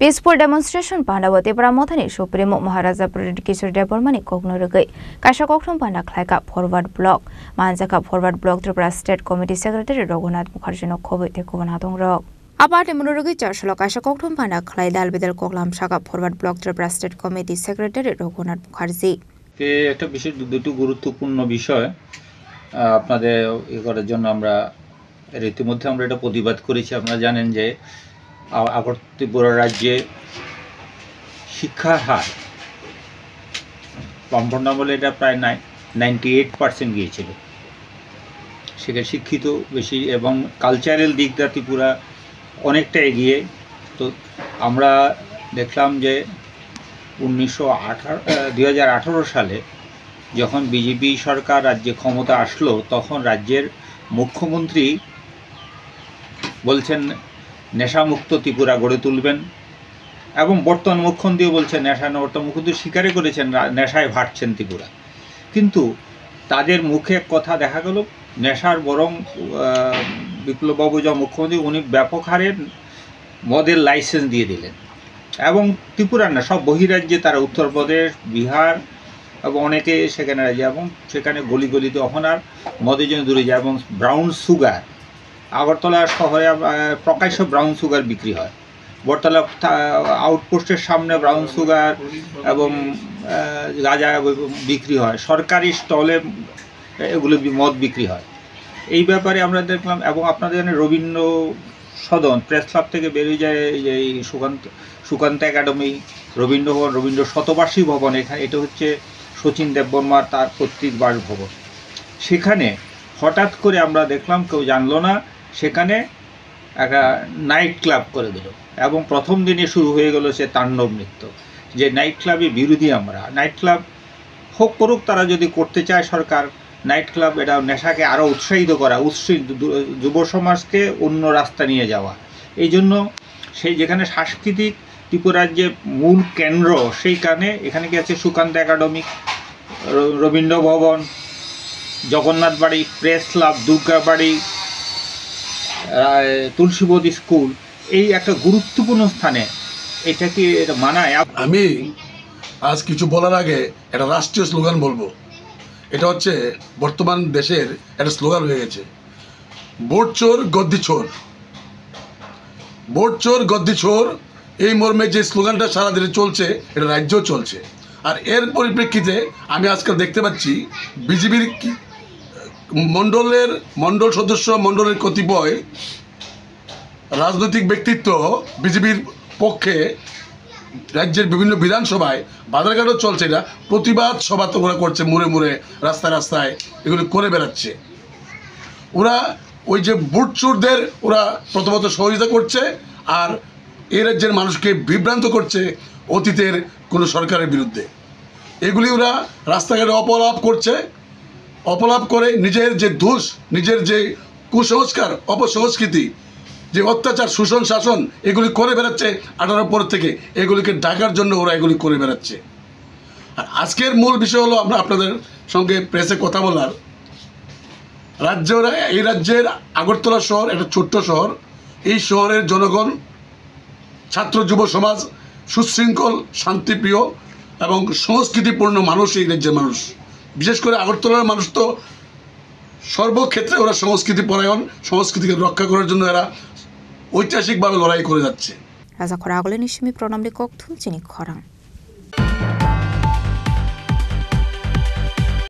Peaceful demonstration pandawati pramodhani Supremo Maharaja Pradip Kishore Debormani Koknorugai Kasha Kokthom Panda Klaika Forward Block Manjaka Forward Block Tripura State Committee Secretary Raghunath Mukherjee no Kobe Tekovanadong Rok Apart Murugi Chashlo Kasha Kokthom Panda Klai Dalbidel Koklam Shaka Forward Block Tripura State Committee Secretary Raghunath Mukherjee একটা বিশেষ দুটো গুরুত্বপূর্ণ বিষয় আপনাদের করার জন্য আমরা রীতিমধ্যে আমরা এটা প্রতিবাদ করেছি। আপনারা জানেন যে আগরতলা ত্রিপুরা রাজ্যে শিক্ষার হার বামপন্থ আমলে এটা প্রায় 98% গিয়েছিল। সেখানে শিক্ষিত বেশি এবং কালচারাল দিকটা ত্রিপুরা অনেকটা এগিয়ে। তো আমরা দেখলাম যে 2018 সালে যখন বিজেপি সরকার রাজ্যে ক্ষমতা আসলো তখন রাজ্যের মুখ্যমন্ত্রী বলছেন নেশামুক্ত ত্রিপুরা গড়ে তুলবেন এবং বর্তমান মুখ্যমন্ত্রীও বলছেন বর্তমান মুখ্যমন্ত্রী স্বীকারই করেছেন নেশায় ভাটছেন ত্রিপুরা। কিন্তু তাদের মুখে কথা দেখা গেল নেশার বরং বিপ্লববাবু যা মুখ্যমন্ত্রী উনি ব্যাপক হারে মদের লাইসেন্স দিয়ে দিলেন এবং ত্রিপুরার না সব বহিরাজ্যে তারা উত্তরপ্রদেশ বিহার এবং অনেকে সেখানে রাজ্যে এবং সেখানে গলিগলিতে এখন আর মদের জন্য দূরে যায় এবং ব্রাউন সুগার আগরতলা শহরে প্রকাশ্য ব্রাউন সুগার বিক্রি হয়। বটতলা আউটপোস্টের সামনে ব্রাউন সুগার এবং গাঁজা বিক্রি হয়, সরকারি স্টলে এগুলো মদ বিক্রি হয়। এই ব্যাপারে আমরা দেখলাম এবং আপনাদের জানেন রবীন্দ্র সদন প্রেস ক্লাব থেকে বেরিয়ে যায় এই সুকান্ত একাডেমি রবীন্দ্র ভবন রবীন্দ্র শতবার্ষিকী ভবন এখানে এটা হচ্ছে শচীন দেববর্মার তার পৈতৃক বাসভবন। সেখানে হঠাৎ করে আমরা দেখলাম কেউ জানলো না সেখানে একটা নাইট ক্লাব করে দিল এবং প্রথম দিনে শুরু হয়ে গেল সে তাণ্ডব নৃত্য। যে নাইট ক্লাবের বিরোধী আমরা, নাইট ক্লাব হোক করুক, তারা যদি করতে চায় সরকার নাইট ক্লাব এটা নেশাকে আরও উৎসাহিত করা, যুব সমাজকে অন্য রাস্তা নিয়ে যাওয়া। এই জন্য সেই যেখানে সাংস্কৃতিক ত্রিপুরার যে মূল কেন্দ্র সেইখানে এখানে কি আছে সুকান্ত একাডেমি রবীন্দ্র ভবন জগন্নাথ বাড়ি press club Durgabari Tulsibati school এই একটা গুরুত্বপূর্ণ স্থানে এটা কি এটা মানায়? আমি আজ কিছু বলার আগে একটা রাষ্ট্রীয় স্লোগান বলবো। এটা হচ্ছে বর্তমান দেশের একটা স্লোগান হয়ে গেছে, ভোট চোর গদ্দি চোর, ভোট চোর গদ্দি চোর। এই মর্মে যে স্লোগানটা সারা দেশে চলছে এটা রাজ্যেও চলছে। আর এর পরিপ্রেক্ষিতে আমি আজকাল দেখতে পাচ্ছি বিজেপির মণ্ডল সদস্য মণ্ডলের কতিপয় রাজনৈতিক ব্যক্তিত্ব বিজেপির পক্ষে রাজ্যের বিভিন্ন বিধানসভায় বাজারঘাটও চলছে, এটা প্রতিবাদ সভা তো ওরা করছে, মুড়ে মুড়ে রাস্তায় রাস্তায় এগুলো করে বেড়াচ্ছে। ওরা ওই যে বুট চোরদের ওরা প্রথমত সহযোগিতা করছে আর এই রাজ্যের মানুষকে বিভ্রান্ত করছে অতীতের কোনো সরকারের বিরুদ্ধে। এগুলি ওরা রাস্তাঘাটে অপলাপ করে নিজের যে দোষ, নিজের যে কুসংস্কার অপসংস্কৃতি, যে অত্যাচার শোষণ শাসন এগুলি করে বেড়াচ্ছে 18 পর থেকে, এগুলিকে ঢাকার জন্য ওরা এগুলি করে বেড়াচ্ছে। আর আজকের মূল বিষয় হলো আমরা আপনাদের সঙ্গে প্রেসে কথা বলার, এই রাজ্যের আগরতলা শহর একটা ছোট্ট শহর। এই শহরের জনগণ ছাত্র যুব সমাজ সুশৃঙ্খল শান্তিপ্রিয় এবং সংস্কৃতিপূর্ণ মানুষ। এই রাজ্যের মানুষ বিশেষ করে আগরতলার মানুষ তো সর্বক্ষেত্রে ওরা সংস্কৃতি পরায়ণ, সংস্কৃতিকে রক্ষা করার জন্য এরা ঐতিহাসিকভাবে লড়াই করে যাচ্ছে। রাজা খরা আগলে নিশমি প্রণামী কক্থুম চিনি খরাং।